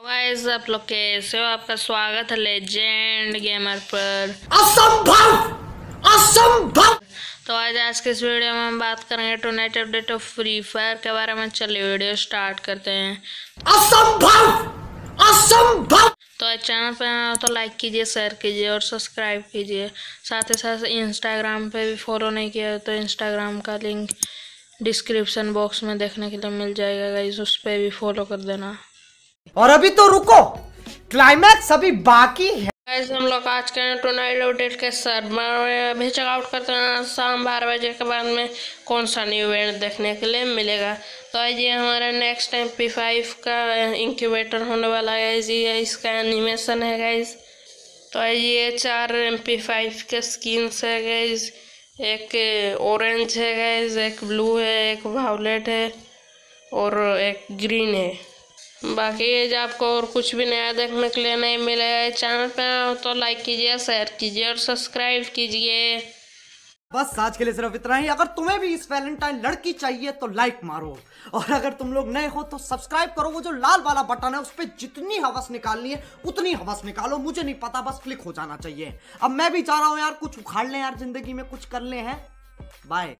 Guys आप लोग कैसे हो। आपका स्वागत है लेजेंड गेमर पर। असंभव असंभव। तो आज के इस वीडियो में हम बात करेंगे tonight update of free fire के बारे में। चलिए वीडियो स्टार्ट करते हैं। असंभव असंभव। तो चैनल पे आए हो तो लाइक कीजिए, शेयर कीजिए और सब्सक्राइब कीजिए। साथ ही साथ इंस्टाग्राम पे भी फॉलो नहीं किया तो इंस्टाग्राम का लिंक डिस्क्रिप्शन बॉक्स में देखने के लिए मिल जाएगा गाइस, उस पर भी फॉलो कर देना। और अभी तो रुको, क्लाइमैक्स अभी बाकी है। गाइस हम लोग आज के टुनाइट अपडेट के सर्वर में अभी चेकआउट करते हैं। शाम 12 बजे के बाद में कौन सा न्यू इवेंट देखने के लिए मिलेगा। तो आज ये हमारा नेक्स्ट MP5 का इंक्यूबेटर होने वाला है। ये इसका एनिमेशन है गाइस। तो आज ये 4 MP5 के स्किन्स है गाइस। एक ऑरेंज है गाइस, एक ब्लू है, एक वायलेट है और एक ग्रीन है। बाकी आपको और कुछ भी नया देखने के लिए नहीं मिलेगा। चैनल पे आओ तो लाइक कीजिए, शेयर कीजिए और सब्सक्राइब कीजिए। बस आज के लिए सिर्फ इतना ही। अगर तुम्हें भी इस वैलेंटाइन लड़की चाहिए तो लाइक मारो, और अगर तुम लोग नए हो तो सब्सक्राइब करो। वो जो लाल वाला बटन है उस पर जितनी हवस निकालनी है उतनी हवस निकालो, मुझे नहीं पता, बस क्लिक हो जाना चाहिए। अब मैं भी चाह रहा हूं यार कुछ उखाड़ लें यार, जिंदगी में कुछ कर ले हैं। बाय।